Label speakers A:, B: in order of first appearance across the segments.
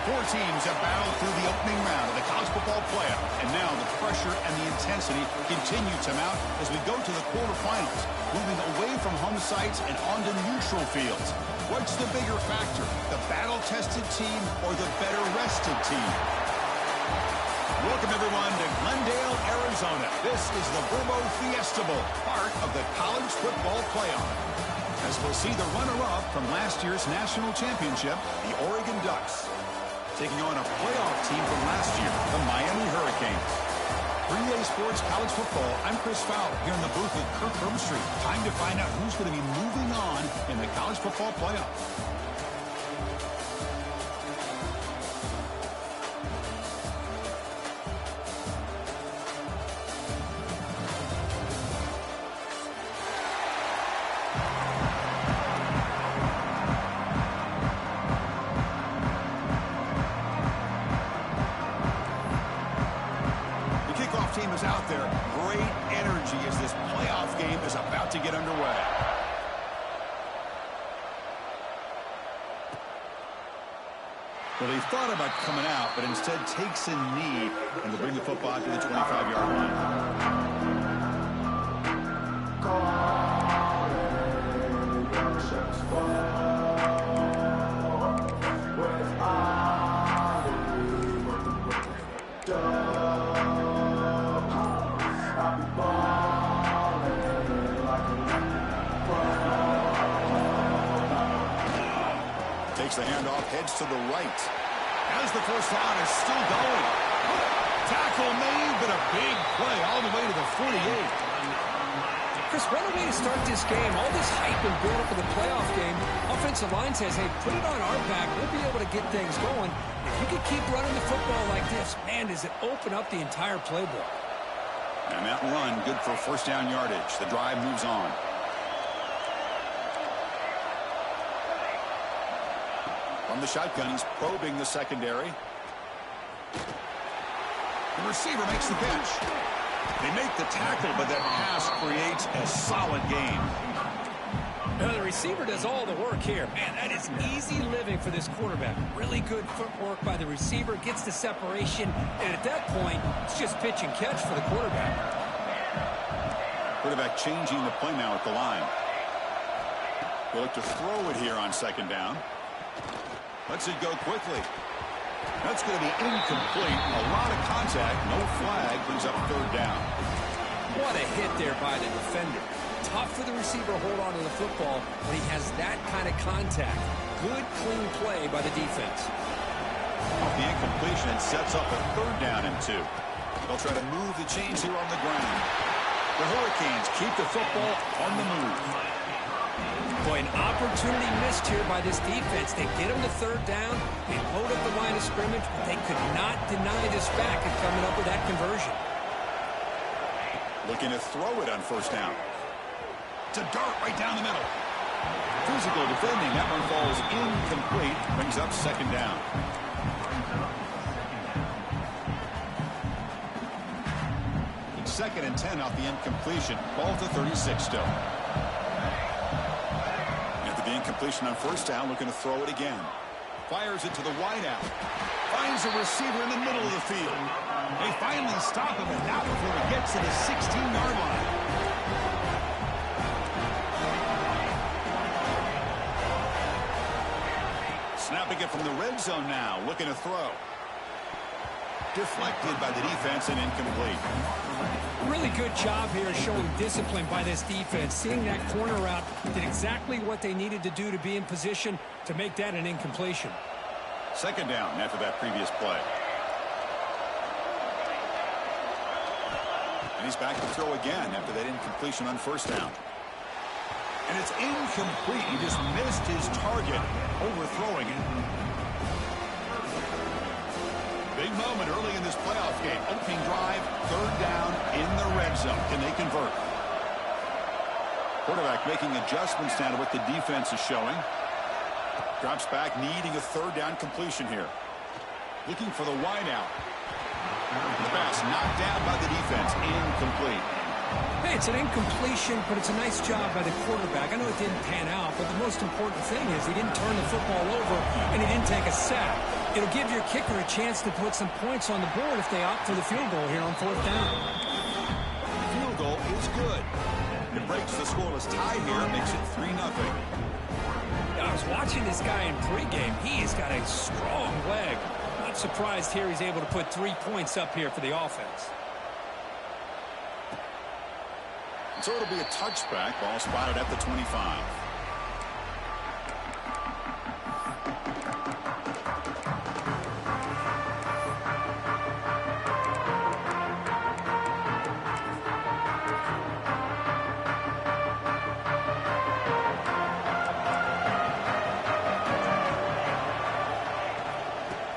A: Four teams have battled through the opening round of the college football playoff, and now the pressure and the intensity continue to mount as we go to the quarterfinals, moving away from home sites and onto neutral fields. What's the bigger factor, the battle-tested team or the better-rested team? Welcome, everyone, to Glendale, Arizona. This is the Verbo Fiesta Bowl, part of the college football playoff. As we'll see the runner-up from last year's national championship, the Oregon Ducks, taking on a playoff team from last year, the Miami Hurricanes. For EA Sports College Football, I'm Chris Fowler here in the booth with Kirk Herbstreit. Time to find out who's going to be moving on in the college football playoff. Team is out there. Great energy as this playoff game is about to get underway. Well, he thought about coming out, but instead takes a knee and will bring the football to the 25-yard line. Takes the handoff, heads to the right. As the first down is still going. Tackle made, but a big play all the way to the 48.
B: Chris, what a way to start this game. All this hype and build for the playoff game. Offensive line says, hey, put it on our back. We'll be able to get things going. If you can keep running the football like this, man, does it open up the entire playbook.
A: And that run, good for first down yardage. The drive moves on. From the shotgun, he's probing the secondary. The receiver makes the catch. They make the tackle, but that pass creates a solid gain.
B: Now, the receiver does all the work here. Man, that is easy living for this quarterback. Really good footwork by the receiver, gets the separation, and at that point, it's just pitch and catch for the quarterback.
A: Quarterback changing the play now at the line. They look to throw it here on second down. Lets it go quickly. That's going to be incomplete. A lot of contact. No flag. Brings up third down.
B: What a hit there by the defender. Tough for the receiver to hold on to the football when he has that kind of contact. Good, clean play by the defense.
A: Off the incompletion, it sets up a third down and 2. They'll try to move the chains here on the ground. The Hurricanes keep the football on the move.
B: Boy, an opportunity missed here by this defense. They get them to third down. They load up the line of scrimmage, but they could not deny this back and coming up with that conversion.
A: Looking to throw it on first down. To dart right down the middle. Physical defending. That one falls incomplete. Brings up second down. It's 2nd and 10 off the incompletion. Ball to 36 still. Incompletion on first down, looking to throw it again. Fires it to the wideout. Finds a receiver in the middle of the field. They finally stop him, and not before he gets to the 16-yard line. Snapping it from the red zone now, looking to throw. Deflected by the defense and incomplete.
B: Really good job here showing discipline by this defense. Seeing that corner route, did exactly what they needed to do to be in position to make that an incompletion.
A: Second down after that previous play. And he's back to throw again after that incompletion on first down. And it's incomplete. He just missed his target, overthrowing it. Big moment early in this playoff game. Opening drive, third down in the red zone. Can they convert? Quarterback making adjustments now to what the defense is showing. Drops back, needing a third down completion here. Looking for the wideout. The pass knocked down by the defense. Incomplete.
B: Hey, it's an incompletion, but it's a nice job by the quarterback. I know it didn't pan out, but the most important thing is he didn't turn the football over and he didn't take a sack. It'll give your kicker a chance to put some points on the board if they opt for the field goal here on 4th down.
A: Field goal is good. It breaks the scoreless tie here, makes it 3-0.
B: I was watching this guy in pregame. He's got a strong leg. Not surprised here he's able to put 3 points up here for the offense.
A: So it'll be a touchback. Ball spotted at the 25.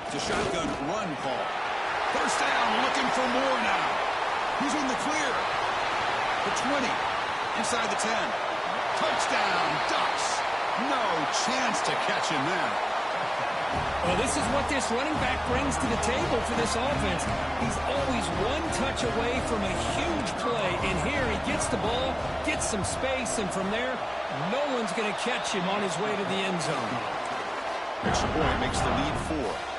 A: It's a shotgun run call. First down, looking for more now. He's in the clear. The 20, inside the 10. Touchdown, Ducks. No chance to catch him there.
B: Well, this is what this running back brings to the table for this offense. He's always one touch away from a huge play. And here he gets the ball, gets some space, and from there, no one's going to catch him on his way to the end zone.
A: Extra point makes the lead 4.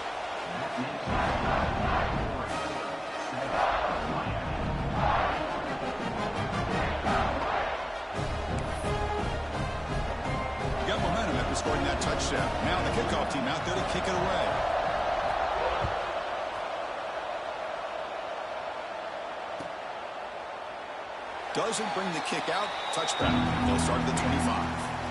A: Got momentum after scoring that touchdown. Now the kickoff team out there to kick it away. Doesn't bring the kick out. Touchback. They'll start at the 25.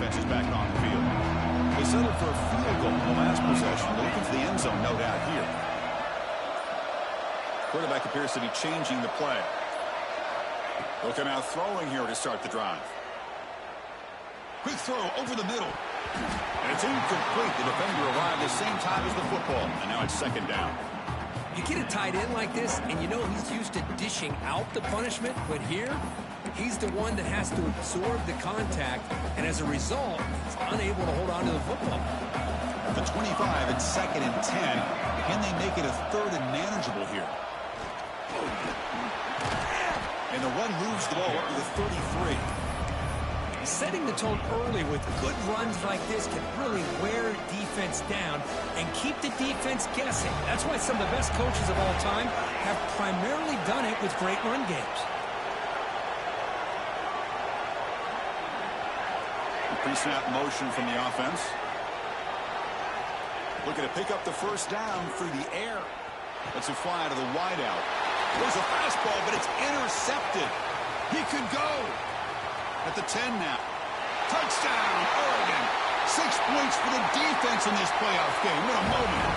A: Is back on the field. They settled for a field goal in the last possession. They're looking for the end zone, no doubt here. Quarterback appears to be changing the play. Looking out throwing here to start the drive. Quick throw over the middle. And it's incomplete. The defender arrived at the same time as the football. And now it's 2nd down.
B: You get a tight end like this, and you know he's used to dishing out the punishment, but here, he's the one that has to absorb the contact, and as a result, he's unable to hold on to the football.
A: The 25, it's 2nd and 10. Can they make it a 3rd and manageable here? And the run moves the ball up to the 33.
B: Setting the tone early with good runs like this can really wear defense down and keep the defense guessing. That's why some of the best coaches of all time have primarily done it with great run games.
A: Pre-snap motion from the offense. Looking to pick up the first down through the air. Lets it fly to the wideout. There's a fastball, but it's intercepted. He could go. At the 10 now. Touchdown, Oregon. 6 points for the defense in this playoff game. What a moment.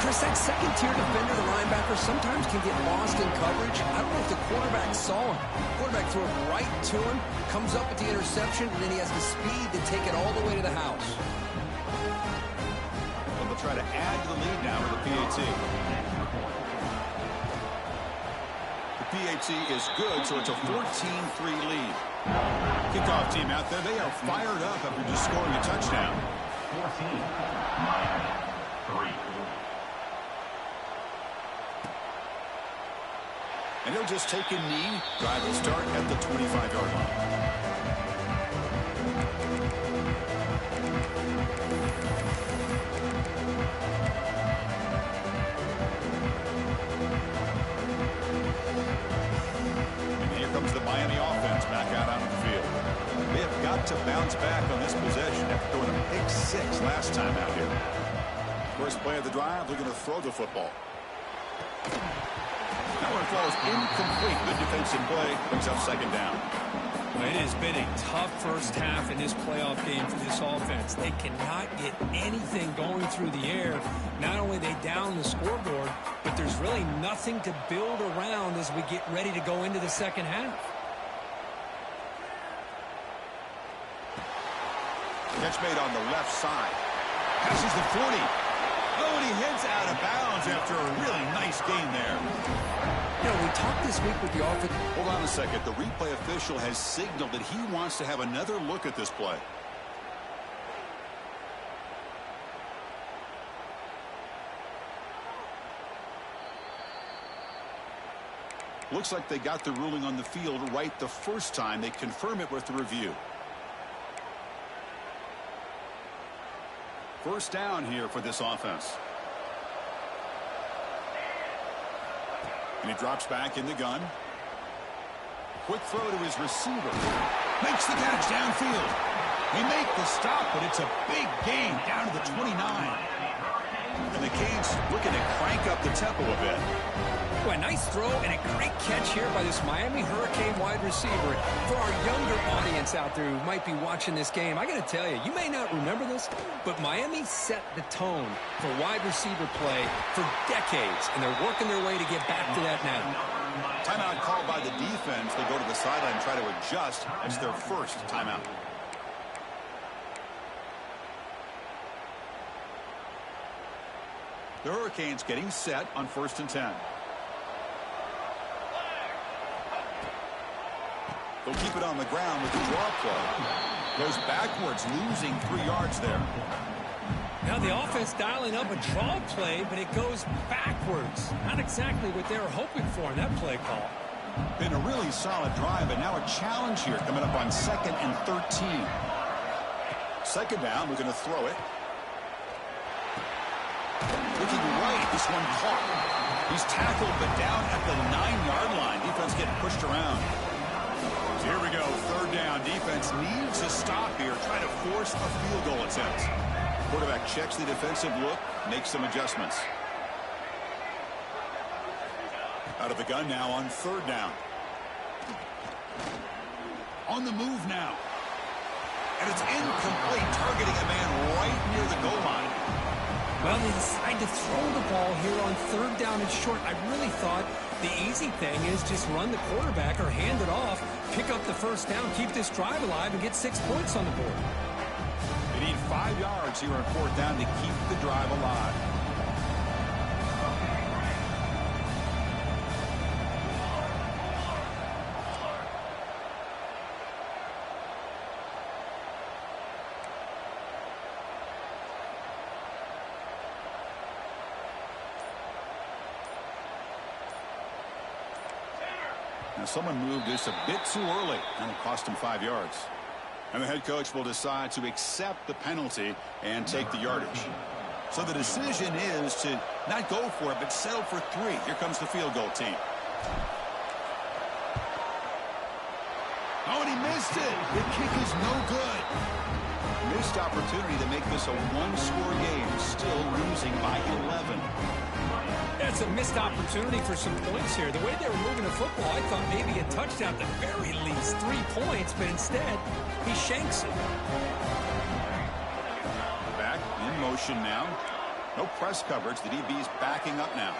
B: Chris, that second-tier defender, the linebacker, sometimes can get lost in coverage. I don't know if the quarterback saw him. The quarterback threw it right to him, comes up with the interception, and then he has the speed to take it all the way to the house.
A: And they'll try to add to the lead now with the PAT. The PAT is good, so it's a 14-3 lead. Kickoff team out there, they are fired up after just scoring a touchdown. 14-3. And he'll just take a knee. Drive will start at the 25-yard line. And here comes the Miami offense back out onto the field. They have got to bounce back on this possession after throwing a pick 6 last time out here. First play of the drive, they're going to throw the football. That one falls incomplete. Good defensive play. Brings up 2nd down.
B: Well, it has been a tough first half in this playoff game for this offense. They cannot get anything going through the air. Not only they down the scoreboard, but there's really nothing to build around as we get ready to go into the second half.
A: Catch made on the left side. Passes the 40. Oh, and he heads out of bounds after a really nice game there.
B: You know, we talked this week with the offense.
A: Hold on a second. The replay official has signaled that he wants to have another look at this play. Looks like they got the ruling on the field right the first time. They confirm it with the review. First down here for this offense. And he drops back in the gun. Quick throw to his receiver. Makes the catch downfield. They make the stop, but it's a big gain down to the 29. And the Canes looking to crank up the tempo a bit.
B: Boy, nice throw and a great catch here by this Miami Hurricane wide receiver. For our younger audience out there who might be watching this game, I got to tell you, you may not remember this, but Miami set the tone for wide receiver play for decades, and they're working their way to get back to that now.
A: Timeout called by the defense. They go to the sideline and try to adjust. It's their first timeout. The Hurricanes getting set on 1st and 10. They'll keep it on the ground with the draw play. Goes backwards, losing 3 yards there.
B: Now the offense dialing up a draw play, but it goes backwards. Not exactly what they were hoping for in that play call.
A: Been a really solid drive, but now a challenge here coming up on 2nd and 13. 2nd down, we're going to throw it. Looking right, this one caught. He's tackled, but down at the 9-yard line. Defense getting pushed around. So here we go, 3rd down. Defense needs a stop here, trying to force a field goal attempt. Quarterback checks the defensive look, makes some adjustments. Out of the gun now on 3rd down. On the move now. And it's incomplete, targeting a man right near the goal line.
B: Well, they decide to throw the ball here on 3rd down and short. I really thought the easy thing is just run the quarterback or hand it off, pick up the 1st down, keep this drive alive, and get 6 points on the board.
A: They need 5 yards here on 4th down to keep the drive alive. Now someone moved this a bit too early, and it'll cost him 5 yards. And the head coach will decide to accept the penalty and take the yardage. So the decision is to not go for it, but settle for 3. Here comes the field goal team. Oh, and he missed it. The kick is no good. Missed opportunity to make this a 1-score game. Still losing by 11.
B: That's a missed opportunity for some points here. The way they were moving the football, I thought maybe a touchdown at the very least, 3 points, but instead, he shanks it.
A: Back in motion now. No press coverage. The DB's backing up now.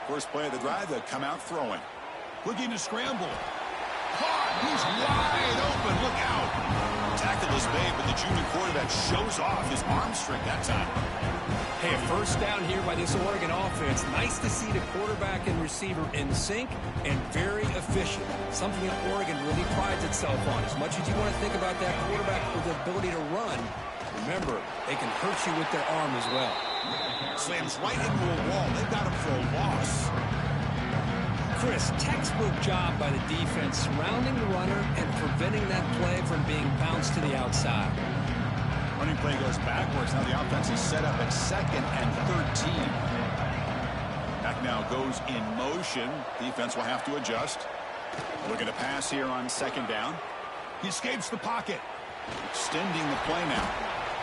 A: First play of the drive, they'll come out throwing. Looking to scramble. Caught. He's wide open. Look out. Tackle is made, but the junior quarterback shows off his arm strength that time.
B: Hey, a 1st down here by this Oregon offense. Nice to see the quarterback and receiver in sync and very efficient. Something that Oregon really prides itself on. As much as you want to think about that quarterback with the ability to run, remember, they can hurt you with their arm as well.
A: Slams right into a wall. They've got him for a loss.
B: Chris, textbook job by the defense surrounding the runner and preventing that play from being bounced to the outside.
A: Running play goes backwards. Now the offense is set up at 2nd and 13. Back now goes in motion. Defense will have to adjust. Looking to pass here on 2nd down. He escapes the pocket. Extending the play now.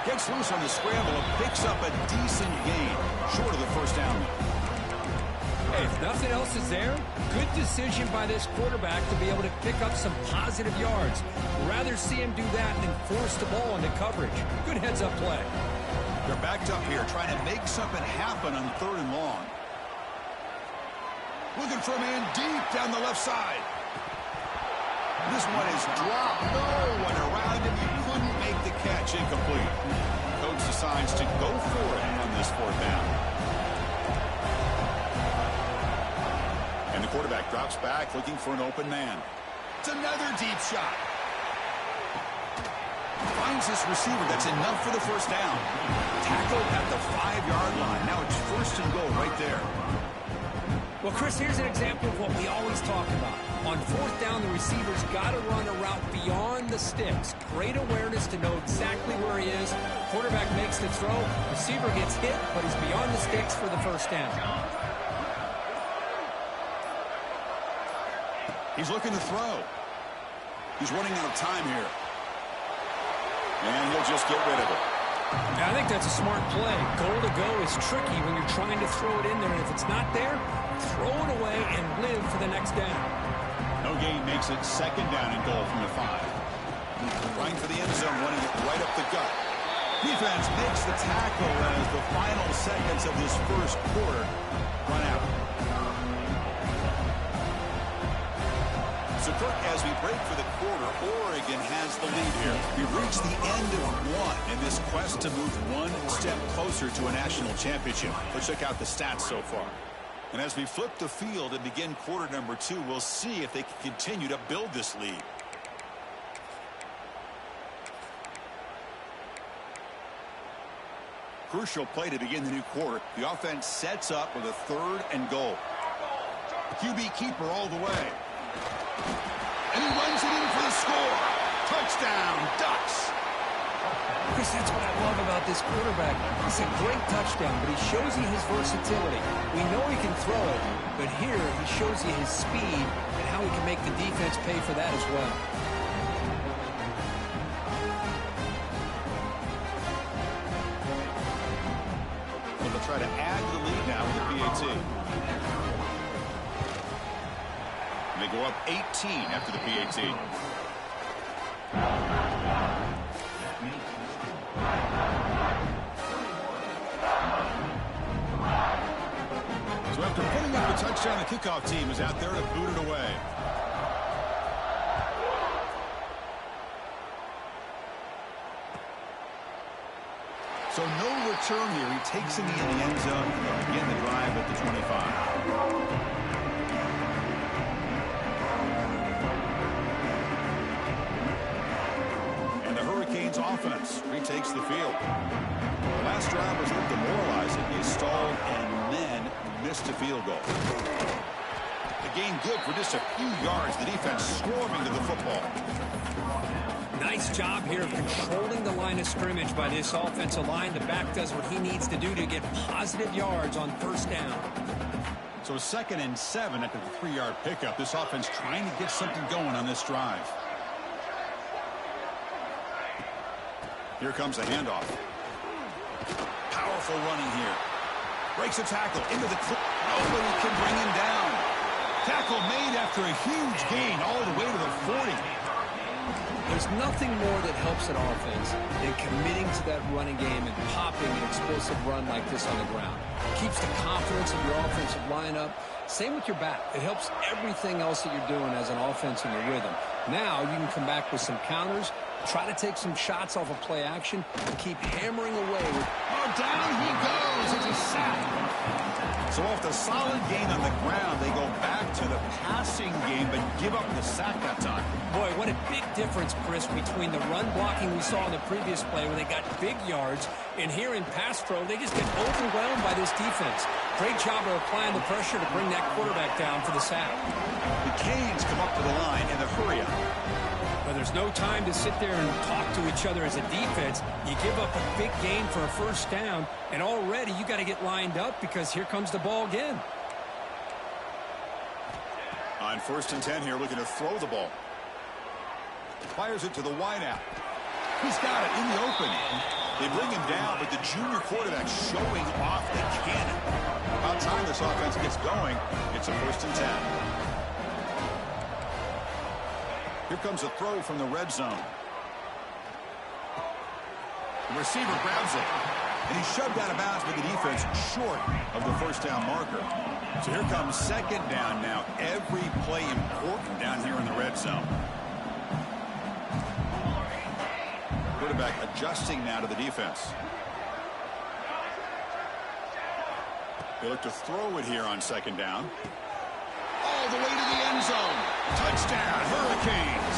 A: Gets loose on the scramble and picks up a decent gain. Short of the 1st down.
B: Hey, if nothing else is there, good decision by this quarterback to be able to pick up some positive yards. Rather see him do that than force the ball into coverage. Good heads-up play.
A: They're backed up here, trying to make something happen on 3rd and long. Looking for a man deep down the left side. This one is dropped. No one around him. He couldn't make the catch. Incomplete. Coach decides to go for it on this 4th down. And the quarterback drops back, looking for an open man. It's another deep shot. Finds this receiver. That's enough for the 1st down. Tackled at the 5-yard line. Now it's 1st and goal right there.
B: Well, Chris, here's an example of what we always talk about. On fourth down, the receiver's got to run a route beyond the sticks. Great awareness to know exactly where he is. Quarterback makes the throw. Receiver gets hit, but he's beyond the sticks for the first down.
A: He's looking to throw. He's running out of time here. And he'll just get rid of it.
B: I think that's a smart play. Goal to go is tricky when you're trying to throw it in there. And if it's not there, throw it away and live for the next down.
A: No gain makes it second down and goal from the 5. Running for the end zone, running it right up the gut. Defense makes the tackle as the final seconds of this first quarter run out. So, Kirk, as we break for the quarter, Oregon has the lead here. We've reached the end of one in this quest to move one step closer to a national championship. Let's check out the stats so far. And as we flip the field and begin quarter number 2, we'll see if they can continue to build this lead. Crucial play to begin the new quarter. The offense sets up with a 3rd and goal. QB keeper all the way. And he runs it in for the score. Touchdown, Ducks.
B: Chris, that's what I love about this quarterback. It's a great touchdown, but he shows you his versatility. We know he can throw it, but here he shows you his speed and how he can make the defense pay for that as well.
A: They'll try to add to the lead now with the PAT. They go up 18 after the PAT. So after putting up a touchdown, the kickoff team is out there to boot it away. So no return here. He takes it in the end zone and they'll begin the drive at the 25. Offense retakes the field. The last drive was a little demoralizing. He stalled and then missed a field goal. The game good for just a few yards. The defense swarming to the football.
B: Nice job here of controlling the line of scrimmage by this offensive line. The back does what he needs to do to get positive yards on first down.
A: So 2nd and 7 after the 3-yard pickup. This offense trying to get something going on this drive. Here comes the handoff. Powerful running here. Breaks a tackle into the clip. Nobody can bring him down. Tackle made after a huge gain all the way to the 40.
B: There's nothing more that helps an offense than committing to that running game and popping an explosive run like this on the ground. Keeps the confidence of your offensive lineup. Same with your back. It helps everything else that you're doing as an offense in your rhythm. Now you can come back with some counters, try to take some shots off of play action, and keep hammering away.
A: Down he goes. It's a sack. So off the solid gain on the ground, they go back to the passing game, but give up the sack that time.
B: Boy, what a big difference, Chris, between the run blocking we saw in the previous play where they got big yards, and here in pass pro, they just get overwhelmed by this defense. Great job of applying the pressure to bring that quarterback down for the sack.
A: The Canes come up to the line in the hurry-up.
B: Well, there's no time to sit there and talk to each other as a defense. You give up a big gain for a first down, and already you got to get lined up because here comes the ball again.
A: On 1st and 10 here, looking to throw the ball. Fires it to the wideout. He's got it in the open. They bring him down, but the junior quarterback showing off the cannon. About time this offense gets going, it's a 1st and 10. Here comes a throw from the red zone. The receiver grabs it, and he's shoved out of bounds by the defense short of the first down marker. So here comes 2nd down now. Every play important down here in the red zone. Quarterback adjusting now to the defense. They look to throw it here on 2nd down. All the way to the end zone. Touchdown, Hurricanes.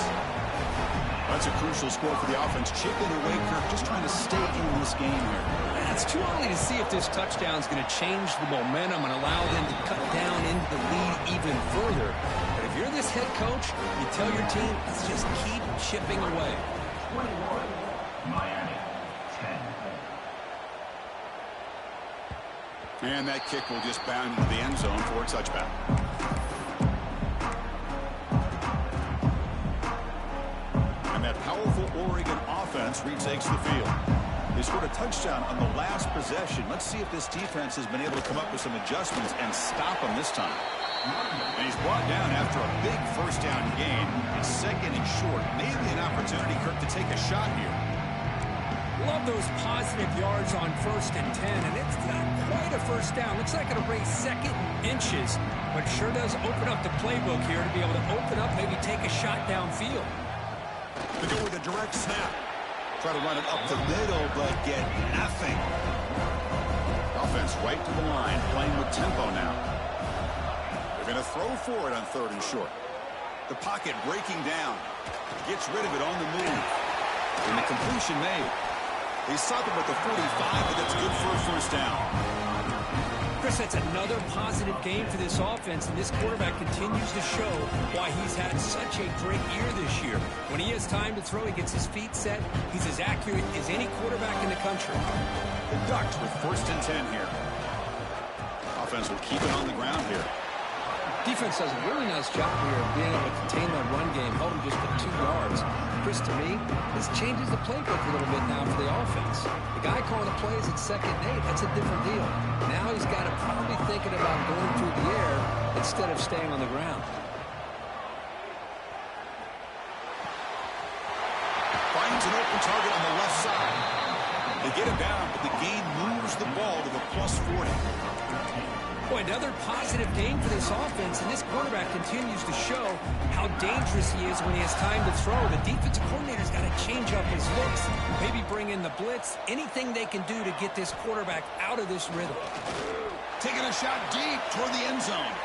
A: That's a crucial score for the offense. Chipping away, Kirk, just trying to stay in this game here.
B: It's too early to see if this touchdown is going to change the momentum and allow them to cut down into the lead even further. But if you're this head coach, you tell your team, let's just keep chipping away.
C: 21, Miami, 10.
A: And that kick will just bound into the end zone for a touchback. And that powerful Oregon offense retakes the field. They scored a touchdown on the last possession. Let's see if this defense has been able to come up with some adjustments and stop them this time. And he's brought down after a big first down gain. It's second and short. Maybe an opportunity, Kirk, to take a shot here.
B: Love those positive yards on 1st and 10, and it's not quite a first down. Looks like it'll raise second inches, but it sure does open up the playbook here to be able to open up, maybe take a shot downfield.
A: To go with a direct snap. Try to run it up the middle, but get nothing. Offense right to the line, playing with tempo now. They're going to throw for it on 3rd and short. The pocket breaking down. Gets rid of it on the move. And the completion made. They stop him at the 45, but that's good for a first down.
B: Chris, that's another positive game for this offense, and this quarterback continues to show why he's had such a great year this year. When he has time to throw, he gets his feet set. He's as accurate as any quarterback in the country.
A: The Ducks with 1st and 10 here. Offense will keep it on the ground here.
B: Defense does a really nice job here of being able to contain that run game, held him just with 2 yards. Chris, to me, this changes the playbook a little bit now for the offense. The guy calling the plays at 2nd and 8, that's a different deal. Now he's got to probably thinking about going through the air instead of staying on the ground.
A: Finds an open target on the left side. They get him down, but the gain moves the ball to the +40.
B: Boy, another positive game for this offense, and this quarterback continues to show how dangerous he is when he has time to throw. The defensive coordinator's got to change up his looks, maybe bring in the blitz, anything they can do to get this quarterback out of this rhythm.
A: Taking a shot deep toward the end zone.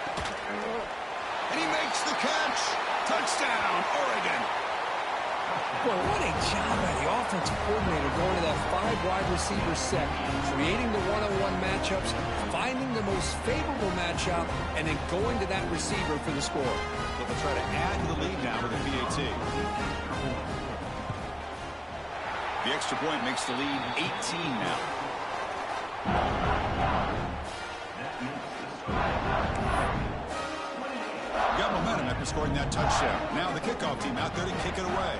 A: And he makes the catch. Touchdown, Oregon.
B: Boy, what a job by the offensive coordinator going to that 5-wide receiver set, creating the one-on-one matchups, finding the most favorable matchup, and then going to that receiver for the score.
A: But they'll try to add to the lead now with a PAT. The extra point makes the lead 18 now. Got momentum after scoring that touchdown. Now the kickoff team out there to kick it away.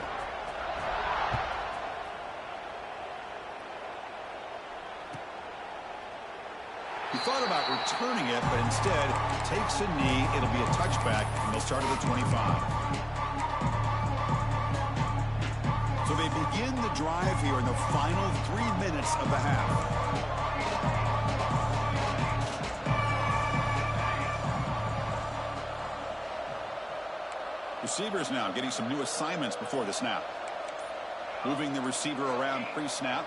A: He thought about returning it, but instead takes a knee. It'll be a touchback, and they'll start at the 25. So they begin the drive here in the final 3 minutes of the half. Receivers now getting some new assignments before the snap. Moving the receiver around pre-snap.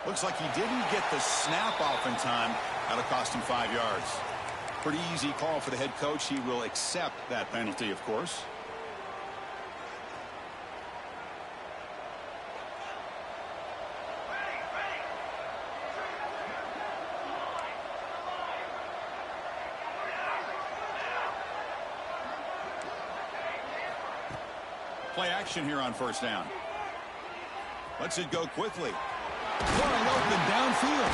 A: Looks like he didn't get the snap off in time. That'll cost him 5 yards. Pretty easy call for the head coach. He will accept that penalty, of course. Play action here on 1st down. Lets it go quickly. Flying open downfield.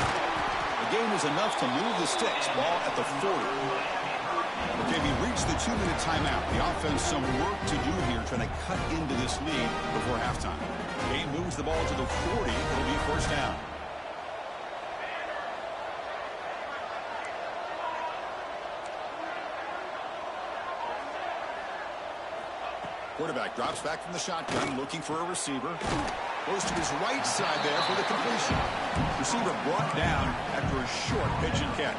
A: The game is enough to move the sticks. Ball at the 40. Okay, we reached the 2-minute timeout. The offense some work to do here trying to cut into this lead before halftime. Game moves the ball to the 40. It'll be 1st down. Quarterback drops back from the shotgun, looking for a receiver. Goes to his right side there for the completion. Receiver brought down after a short pitch and catch.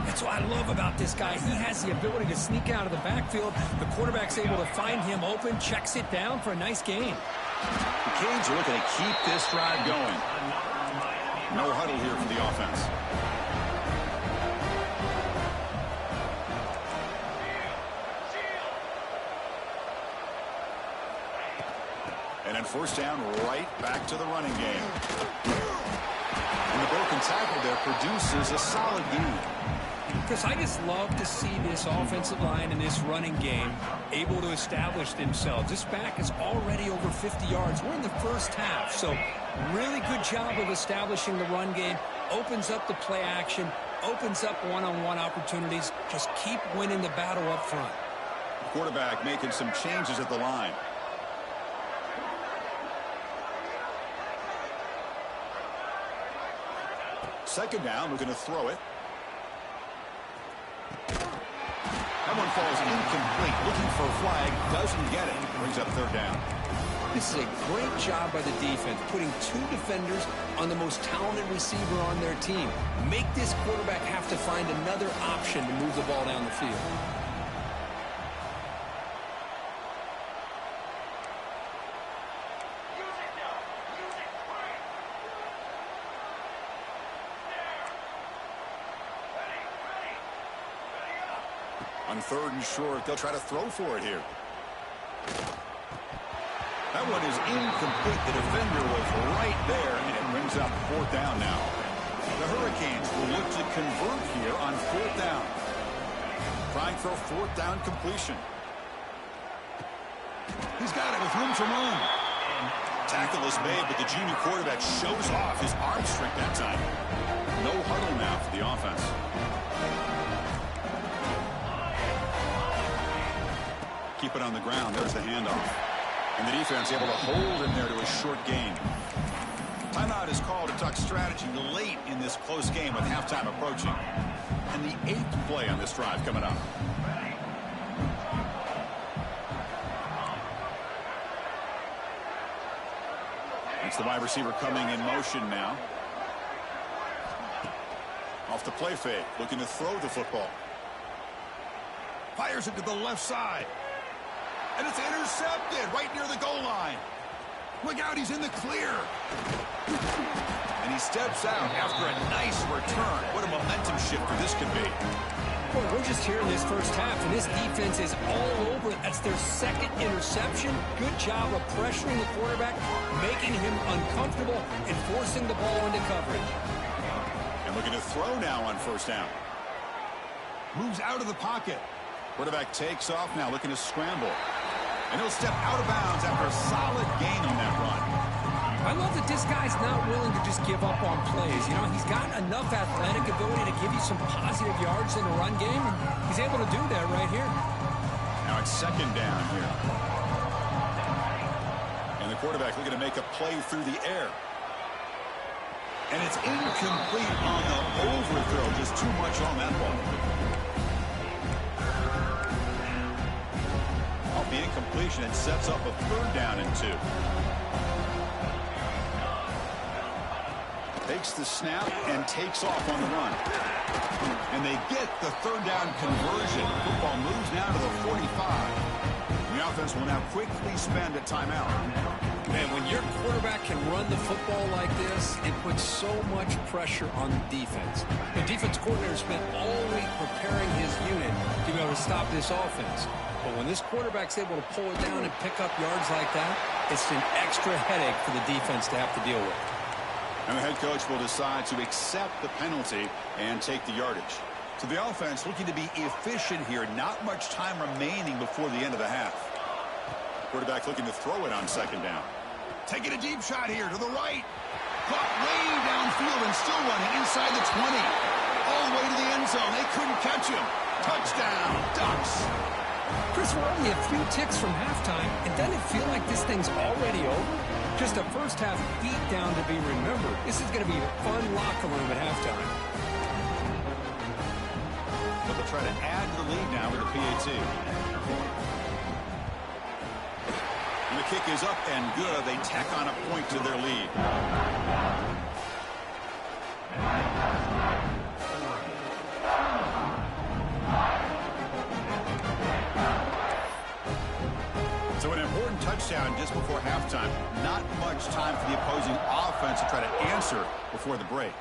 B: That's what I love about this guy. He has the ability to sneak out of the backfield. The quarterback's able to find him open, checks it down for a nice gain.
A: The Canes are looking to keep this drive going. No huddle here for the offense. first down, right back to the running game. And the broken tackle there produces a solid gain.
B: Chris, I just love to see this offensive line and this running game able to establish themselves. This back is already over 50 yards. We're in the first half, so really good job of establishing the run game. Opens up the play action, opens up one-on-one opportunities. Just keep winning the battle up front.
A: Quarterback making some changes at the line. Second down, we're going to throw it. That one falls incomplete. Looking for a flag, doesn't get it. Brings up third down.
B: This is a great job by the defense, putting two defenders on the most talented receiver on their team. Make this quarterback have to find another option to move the ball down the field.
A: On third and short, they'll try to throw for it here. That one is incomplete. The defender was right there, and it brings up fourth down now. The Hurricanes will look to convert here on fourth down. Trying for a fourth down completion. He's got it with room to run. Tackle is made, but the junior quarterback shows off his arm strength that time. No huddle now for the offense. Keep it on the ground. There's the handoff. And the defense able to hold him there to a short gain. Timeout is called to talk strategy late in this close game with halftime approaching. And the 8th play on this drive coming up. It's the wide receiver coming in motion now. Off the play fake, looking to throw the football. Fires it to the left side. And it's intercepted right near the goal line. Look out, he's in the clear. And he steps out after a nice return. What a momentum shifter this could be.
B: Boy, we're just here in this first half, and this defense is all over it. That's their second interception. Good job of pressuring the quarterback, making him uncomfortable, and forcing the ball into coverage.
A: And looking to throw now on first down. Moves out of the pocket. Quarterback takes off now, looking to scramble. And he'll step out of bounds after a solid gain on that run.
B: I love that this guy's not willing to just give up on plays. You know, he's got enough athletic ability to give you some positive yards in the run game, and he's able to do that right here.
A: Now it's second down here. And the quarterback looking to make a play through the air. And it's incomplete on the overthrow. Just too much on that ball. The incompletion, it sets up a third down and 2. Takes the snap and takes off on the run. And they get the third down conversion. Football moves now to the 45. The offense will now quickly spend a timeout.
B: Man, when your quarterback can run the football like this, it puts so much pressure on the defense. The defense coordinator spent all week preparing his unit to be able to stop this offense. But when this quarterback's able to pull it down and pick up yards like that, it's an extra headache for the defense to have to deal with.
A: And the head coach will decide to accept the penalty and take the yardage. So the offense looking to be efficient here. Not much time remaining before the end of the half. Quarterback looking to throw it on second down. Taking a deep shot here to the right. Caught way downfield and still running inside the 20. All the way to the end zone. They couldn't catch him. Touchdown, Ducks.
B: Chris, we're only a few ticks from halftime, and doesn't it feel like this thing's already over? Just a first-half beatdown to be remembered. This is going to be a fun locker room at halftime.
A: But they'll try to add to the lead now with the PAT. And the kick is up and good. They tack on a point to their lead. So an important touchdown just before halftime. Not much time for the opposing offense to try to answer before the break.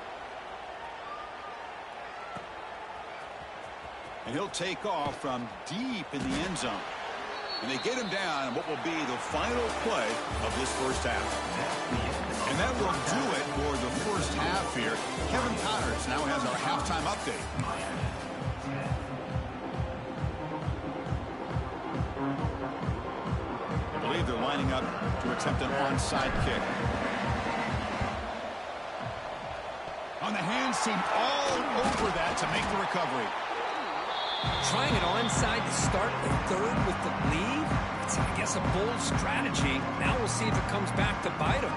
A: And he'll take off from deep in the end zone. And they get him down in what will be the final play of this first half. And that will do it for the first half here. Kevin Connors now has our halftime update. I believe they're lining up to attempt an onside kick. On the hands team all over that to make the recovery.
B: Trying an onside to start the third with the lead? It's, I guess, a bold strategy. Now we'll see if it comes back to bite him.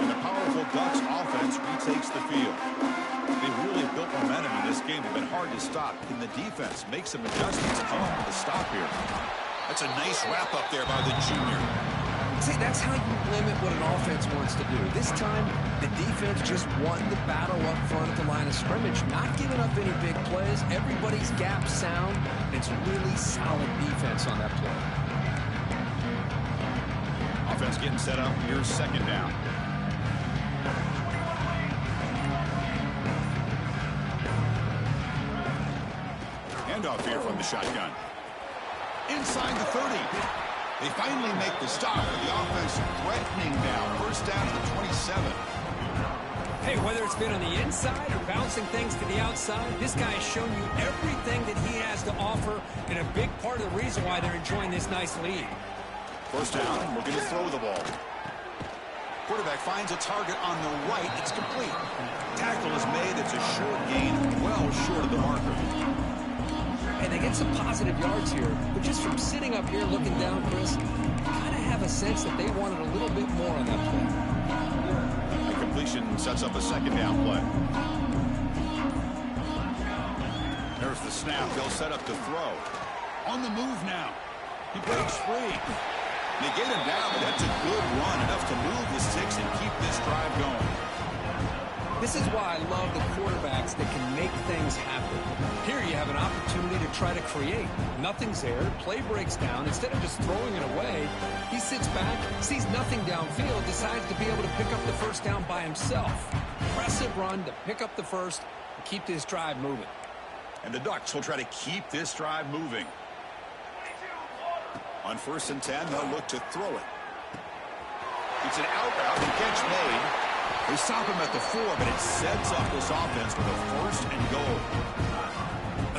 A: And the powerful Ducks offense retakes the field. They really built momentum in this game. They've been hard to stop. Can the defense make some adjustments to come up with a stop here? That's a nice wrap-up there by the junior.
B: See, that's how you limit what an offense wants to do. This time, the defense just won the battle up front at the line of scrimmage, not giving up any big plays. Everybody's gap sound. It's really solid defense on that play.
A: Offense getting set up. Here's second down. Handoff here from the shotgun. Inside the 30. They finally make the stop, and the offense threatening now. First down to the 27.
B: Hey, whether it's been on the inside or bouncing things to the outside, this guy has shown you everything that he has to offer, and a big part of the reason why they're enjoying this nice lead.
A: First down, we're going to throw the ball. Quarterback finds a target on the right. It's complete. Tackle is made. It's a short gain, well short of the marker.
B: And they get some positive yards here, but just from sitting up here looking down, Chris, you kind of have a sense that they wanted a little bit more on that play.
A: The completion sets up a second down play. There's the snap. They'll set up to throw. On the move now. He breaks free. They get him down, but that's a good run, enough to move the sticks and keep this drive going.
B: This is why I love the quarterbacks that can make things happen. Here you have an opportunity to try to create. Nothing's there. Play breaks down. Instead of just throwing it away, he sits back, sees nothing downfield, decides to be able to pick up the first down by himself. Impressive run to pick up the first and keep this drive moving.
A: And the Ducks will try to keep this drive moving. On 1st and 10, they'll look to throw it. It's an out route and catch made. They stop him at the 4, but it sets up this offense with a 1st and goal.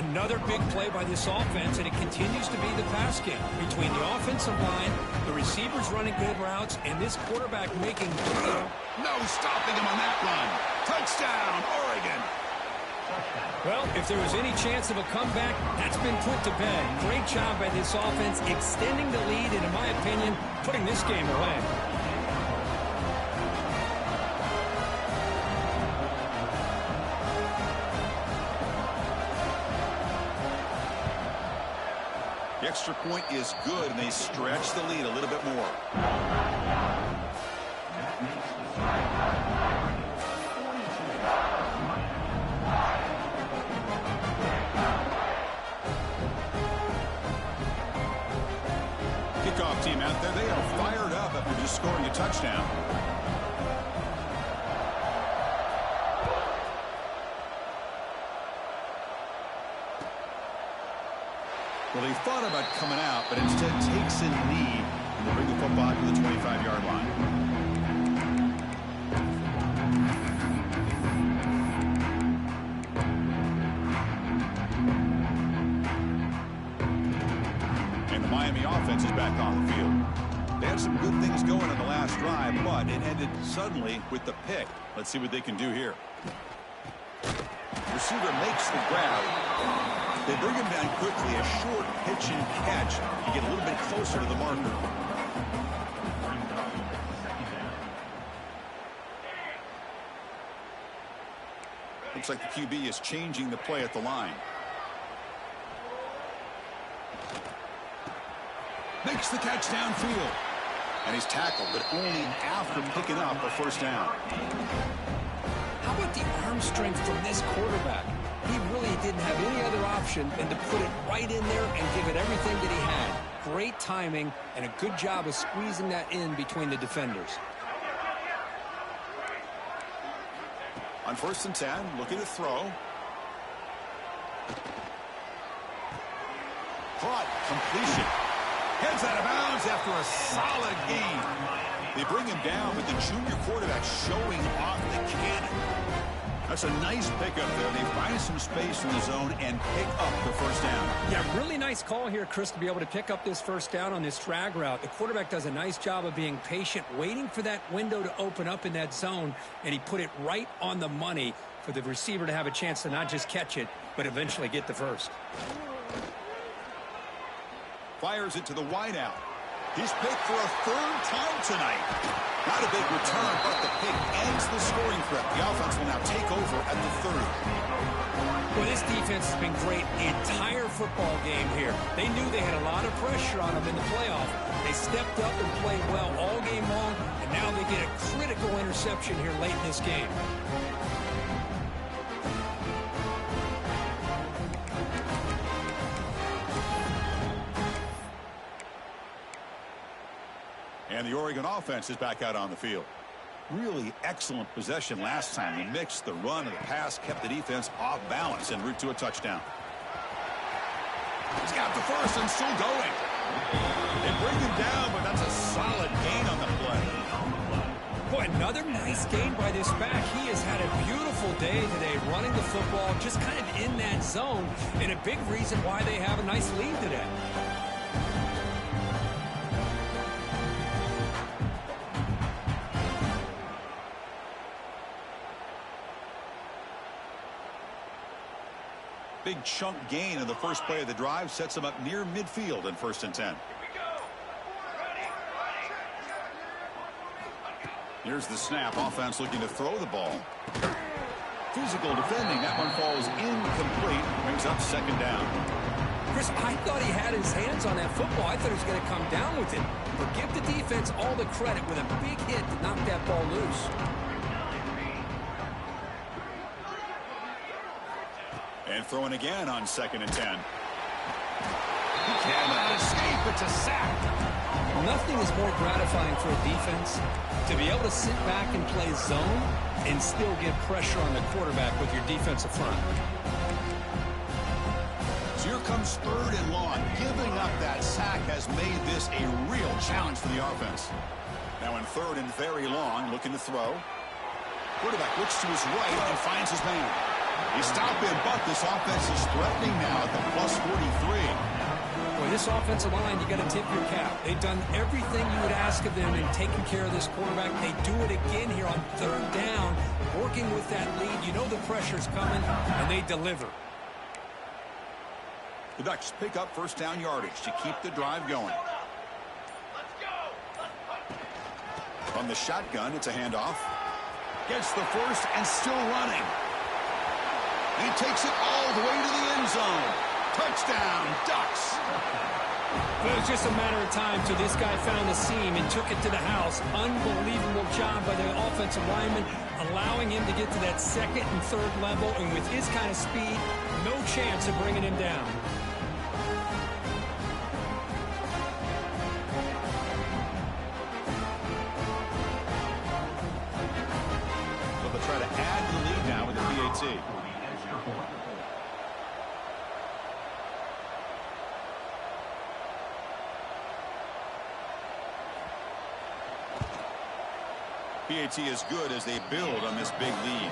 B: Another big play by this offense, and it continues to be the pass game between the offensive line, the receivers running good routes, and this quarterback making
A: no stopping him on that run. Touchdown, Oregon.
B: Well, if there was any chance of a comeback, that's been put to bed. Great job by this offense extending the lead and, in my opinion, putting this game away.
A: The extra point is good, and they stretch the lead a little bit more. Kickoff team out there, they are fired up after just scoring a touchdown. Well, he thought about coming out, but instead takes in lead and will bring the football to the 25-yard line. And the Miami offense is back on the field. They had some good things going in the last drive, but it ended suddenly with the pick. Let's see what they can do here. Receiver makes the grab. They bring him down quickly, a short pitch and catch. You get a little bit closer to the marker. Looks like the QB is changing the play at the line. Makes the catch downfield. And he's tackled, but only after picking up a first down.
B: How about the arm strength from this quarterback? He really didn't have any other option than to put it right in there and give it everything that he had. Great timing and a good job of squeezing that in between the defenders.
A: On 1st and 10, looking to throw. Caught, completion. Heads out of bounds after a solid gain. They bring him down, but the junior quarterback showing off the cannon. That's a nice pickup there. They find some space in the zone and pick up the first down.
B: Yeah, really nice call here, Chris, to be able to pick up this first down on this drag route. The quarterback does a nice job of being patient, waiting for that window to open up in that zone, and he put it right on the money for the receiver to have a chance to not just catch it, but eventually get the first.
A: Fires it to the wideout. He's picked for a 3rd time tonight. Not a big return, but the pick ends the scoring threat. The offense will now take over at the 30.
B: Well, this defense has been great the entire football game here. They knew they had a lot of pressure on them in the playoff. They stepped up and played well all game long, and now they get a critical interception here late in this game.
A: And the Oregon offense is back out on the field. Really excellent possession last time. The mix, the run, and the pass kept the defense off balance en route to a touchdown. He's got the first and still going. They bring him down, but that's a solid gain on the play.
B: Boy, another nice gain by this back. He has had a beautiful day today running the football, just kind of in that zone, and a big reason why they have a nice lead today.
A: Big chunk gain in the first play of the drive sets him up near midfield in 1st and 10. Here's the snap. Offense looking to throw the ball. Physical defending. That one falls incomplete. Brings up 2nd down.
B: Chris, I thought he had his hands on that football. I thought he was going to come down with it. But give the defense all the credit with a big hit to knock that ball loose.
A: And throwing again on 2nd and 10. He cannot escape. It's a sack.
B: Nothing is more gratifying for a defense to be able to sit back and play zone and still get pressure on the quarterback with your defensive front.
A: So here comes 3rd and long. Giving up that sack has made this a real challenge for the offense. Now in 3rd and very long, looking to throw. Quarterback looks to his right and finds his man. He stopped him, but this offense is threatening now at the plus 43.
B: Boy, this offensive line, you got to tip your cap. They've done everything you would ask of them in taking care of this quarterback. They do it again here on 3rd down, working with that lead. You know the pressure's coming, and they deliver.
A: The Ducks pick up 1st down yardage to keep the drive going. From the shotgun, it's a handoff. Gets the first and still running. He takes it all the way to the end zone. Touchdown, Ducks.
B: Well, it was just a matter of time till this guy found the seam and took it to the house. Unbelievable job by the offensive lineman, allowing him to get to that 2nd and 3rd level. And with his kind of speed, no chance of bringing him down.
A: So they'll try to add to the lead now with the PAT. PAT is good as they build on this big lead.